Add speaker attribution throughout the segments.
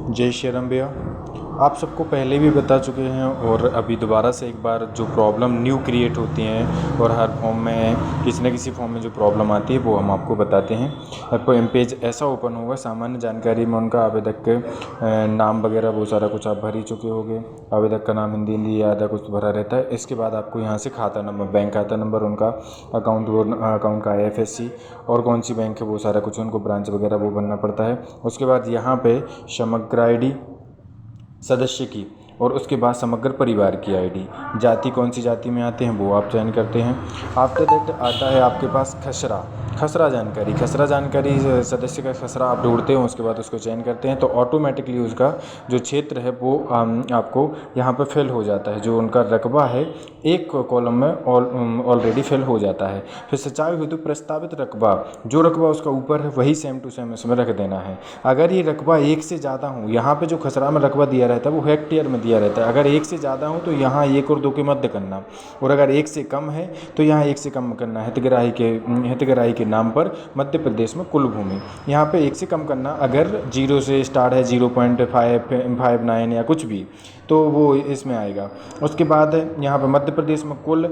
Speaker 1: जय श्री राम भैया। आप सबको पहले भी बता चुके हैं और अभी दोबारा से एक बार जो प्रॉब्लम न्यू क्रिएट होती हैं और हर फॉर्म में किसी न किसी फॉर्म में जो प्रॉब्लम आती है वो हम आपको बताते हैं। आपको एम पेज ऐसा ओपन होगा, सामान्य जानकारी में उनका आवेदक के नाम वगैरह वो सारा कुछ आप भर ही चुके होंगे। आवेदक का नाम हिंदी या आधा कुछ भरा रहता है। इसके बाद आपको यहाँ से खाता नंबर, बैंक खाता नंबर, उनका अकाउंट का IFSC और कौन सी बैंक है वो सारा कुछ, उनको ब्रांच वगैरह वो भरना पड़ता है। उसके बाद यहाँ पे समग्र ID सदस्य की और उसके बाद समग्र परिवार की ID, जाति कौन सी जाति में आते हैं वो आप चयन करते हैं। आफ्टर दैट आता है आपके पास खसरा जानकारी सदस्य का खसरा आप ढूंढते हो, उसके बाद उसको चयन करते हैं तो ऑटोमेटिकली उसका जो क्षेत्र है वो आपको यहाँ पे फिल हो जाता है। जो उनका रकबा है एक कॉलम में ऑलरेडी फिल हो जाता है। फिर सिंचाई हेतु प्रस्तावित रकबा, जो रकबा उसका ऊपर है वही सेम टू सेम इसमें रख देना है। अगर ये रकबा एक से ज़्यादा हो, यहाँ पे जो खसरा में रकबा दिया रहता है वो हेक्टेयर में दिया रहता है। अगर एक से ज़्यादा हो तो यहाँ 1 और 2 के मध्य करना, और अगर एक से कम है तो यहाँ 1 से कम करना। हितग्राही के नाम पर मध्य प्रदेश में कुल भूमि, यहाँ पे 1 से कम करना। अगर 0 से स्टार्ट है, 0.559 या कुछ भी, तो वो इसमें आएगा। उसके बाद यहाँ पर मध्य प्रदेश में कुल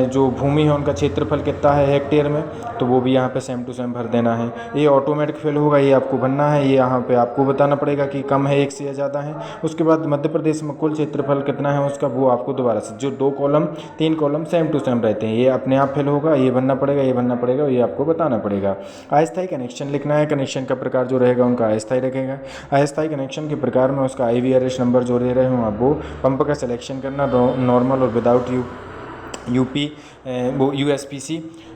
Speaker 1: जो भूमि है उनका क्षेत्रफल कितना है हेक्टेयर में, तो वो भी यहाँ पे सेम टू सेम भर देना है। ये ऑटोमेटिक फिल होगा, ये आपको भरना है। ये यहाँ पे आपको बताना पड़ेगा कि कम है 1 से या ज़्यादा है। उसके बाद मध्य प्रदेश में कुल क्षेत्रफल कितना है उसका, वो आपको दोबारा से जो 2 column 3 column same to same रहते हैं, ये अपने आप फिल होगा। ये भरना पड़ेगा, ये भरना पड़ेगा, ये आपको बताना पड़ेगा। अस्थायी कनेक्शन लिखना है। कनेक्शन का प्रकार जो रहेगा उनका अस्थायी रखेगा। अस्थायी कनेक्शन के प्रकार में उसका IVRS नंबर जो दे रहे हो आप, वो पंप का सिलेक्शन करना, नॉर्मल और विदाउट UP वो USPC।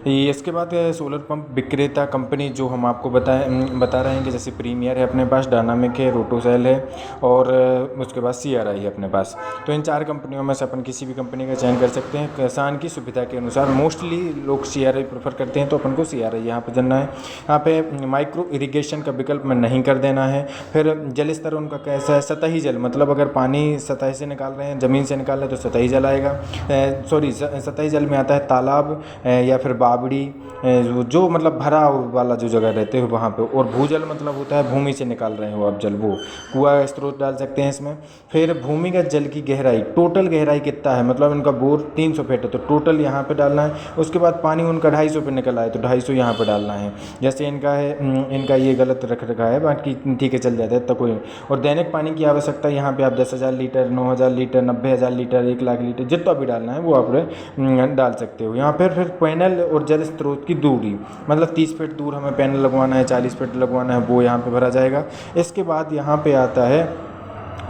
Speaker 1: इसके बाद सोलर पंप विक्रेता कंपनी जो हम आपको बता रहे हैं कि जैसे प्रीमियर है अपने पास, डायनामिक है, रोटोसेल है और उसके बाद CRI है अपने पास। तो इन 4 कंपनियों में से अपन किसी भी कंपनी का चयन कर सकते हैं किसान की सुविधा के अनुसार। मोस्टली लोग CRI प्रेफर करते हैं तो अपन को CRI यहाँ पर चलना है। यहाँ पे माइक्रो इरिगेशन का विकल्प में नहीं कर देना है। फिर जल स्तर उनका कैसा है, सतही जल, मतलब अगर पानी सतह से निकाल रहे हैं, ज़मीन से निकाल रहे हैं तो सतही जल आएगा। सतही जल में आता है तालाब या फिर बावड़ी, जो मतलब भरा वाला जो जगह रहते हो वहाँ पे। और भूजल मतलब होता है भूमि से निकाल रहे हो आप जल, वो कुआं स्रोत डाल सकते हैं इसमें। फिर भूमिगत जल की गहराई, टोटल गहराई कितना है, मतलब इनका बोर 300 फीट है तो टोटल यहाँ पे डालना है। उसके बाद पानी उनका 250 पे निकल आए तो 250 यहाँ पे डालना है। जैसे इनका है, इनका ये गलत रख रखा है, बाकी ठीक है चल जाता है तो कोई। और दैनिक पानी की आवश्यकता यहाँ पे आप 10,000 litre, 9,000 litre, 90,000 litre, 1 lakh litre, जितना भी डालना है वो आप डाल सकते हो। यहाँ पर फिर पैनल और जल स्रोत की दूरी, मतलब 30 फीट दूर हमें पैनल लगवाना है, 40 फीट लगवाना है, वो यहाँ पे भरा जाएगा। इसके बाद यहाँ पे आता है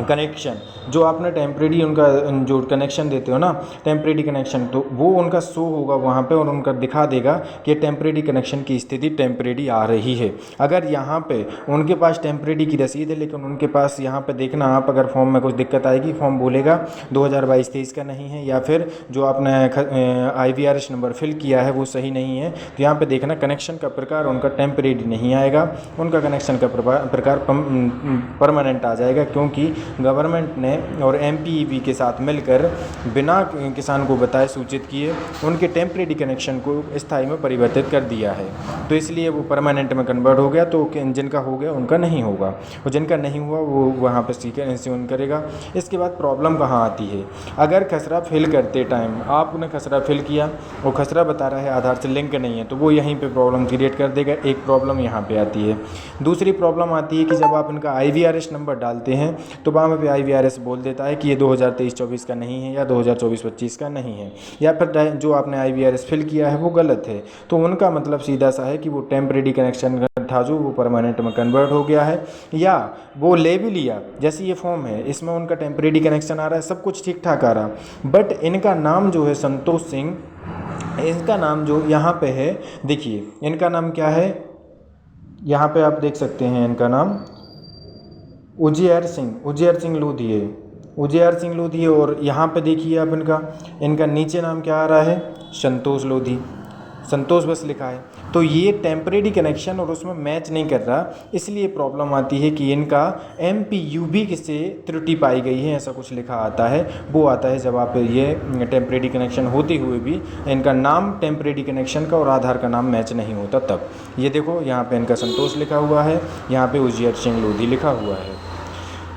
Speaker 1: कनेक्शन, जो आपने टेम्परेरी उनका जो कनेक्शन देते हो ना, टेम्परेरी कनेक्शन, तो वो उनका शो होगा वहाँ पे और उनका दिखा देगा कि टेम्परेरी कनेक्शन की स्थिति टेम्परेरी आ रही है। अगर यहाँ पे उनके पास टेम्परेरी की रसीद है लेकिन उनके पास यहाँ पे देखना आप, अगर फॉर्म में कुछ दिक्कत आएगी, फॉर्म बोलेगा 2022-23 का नहीं है या फिर जो आपने IVRS नंबर फिल किया है वो सही नहीं है, तो यहाँ पर देखना कनेक्शन का प्रकार उनका टेम्परेरी नहीं आएगा, उनका कनेक्शन का प्रकार परमानेंट आ जाएगा। क्योंकि गवर्नमेंट ने और MPEB के साथ मिलकर बिना किसान को बताए सूचित किए उनके टेम्परेरी कनेक्शन को स्थायी में परिवर्तित कर दिया है, तो इसलिए वो परमानेंट में कन्वर्ट हो गया। तो जिनका हो गया उनका नहीं होगा, और जिनका नहीं हुआ वो वहाँ पर सीन करेगा। इसके बाद प्रॉब्लम कहाँ आती है, अगर खसरा फिल करते टाइम आपने खसरा फिल किया और खसरा बता रहा है आधार से लिंक नहीं है, तो वो यहीं पर प्रॉब्लम क्रिएट कर देगा। एक प्रॉब्लम यहाँ पर आती है। दूसरी प्रॉब्लम आती है कि जब आप इनका IVRS नंबर डालते हैं तो वहाँ पे IVRS बोल देता है कि ये 2023-24 का नहीं है या 2024-25 का नहीं है, या फिर जो आपने IVRS फिल किया है वो गलत है। तो उनका मतलब सीधा सा है कि वो टेम्परेरी कनेक्शन था जो वो परमानेंट में कन्वर्ट हो गया है, या वो ले भी लिया। जैसे ये फॉर्म है इसमें उनका टेम्परेरी कनेक्शन आ रहा है, सब कुछ ठीक ठाक आ रहा, बट इनका नाम जो है संतोष सिंह, इनका नाम जो यहाँ पे है, देखिए इनका नाम क्या है, यहाँ पे आप देख सकते हैं इनका नाम उजियार सिंह लोधी है, उजियार सिंह लोधी है। और यहाँ पे देखिए आप इनका नीचे नाम क्या आ रहा है, संतोष लोधी, संतोष बस लिखा है। तो ये टेम्परेरी कनेक्शन और उसमें मैच नहीं कर रहा, इसलिए प्रॉब्लम आती है कि इनका MPUB से त्रुटि पाई गई है, ऐसा कुछ लिखा आता है। वो आता है जब आप ये टेम्परेरी कनेक्शन होते हुए भी इनका नाम टेम्परेरी कनेक्शन का और आधार का नाम मैच नहीं होता तब। ये देखो यहाँ पे इनका संतोष लिखा हुआ है, यहाँ पे उजियर सिंह लोधी लिखा हुआ है।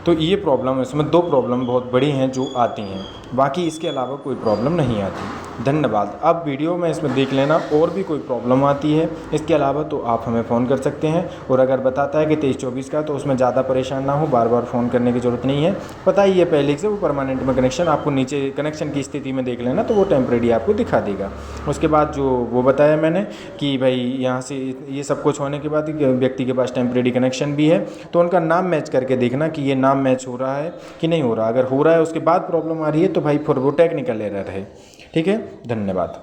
Speaker 1: तो ये प्रॉब्लम है, इसमें 2 प्रॉब्लम बहुत बड़ी हैं जो आती हैं, बाकी इसके अलावा कोई प्रॉब्लम नहीं आती। धन्यवाद। अब वीडियो में इसमें देख लेना और भी कोई प्रॉब्लम आती है इसके अलावा तो आप हमें फ़ोन कर सकते हैं। और अगर बताता है कि 23-24 का तो उसमें ज़्यादा परेशान ना हो, बार बार फ़ोन करने की ज़रूरत नहीं है। पता ही है पहले से वो परमानेंट में कनेक्शन, आपको नीचे कनेक्शन की स्थिति में देख लेना तो वो टेम्परेरी आपको दिखा देगा। उसके बाद जो वो बताया मैंने कि भाई यहाँ से ये सब कुछ होने के बाद व्यक्ति के पास टेम्परेरी कनेक्शन भी है तो उनका नाम मैच करके देखना कि ये नाम मैच हो रहा है कि नहीं हो रहा। अगर हो रहा है उसके बाद प्रॉब्लम आ रही है तो भाई फिर वो टेक्निकल एरर है। ठीक है, धन्यवाद।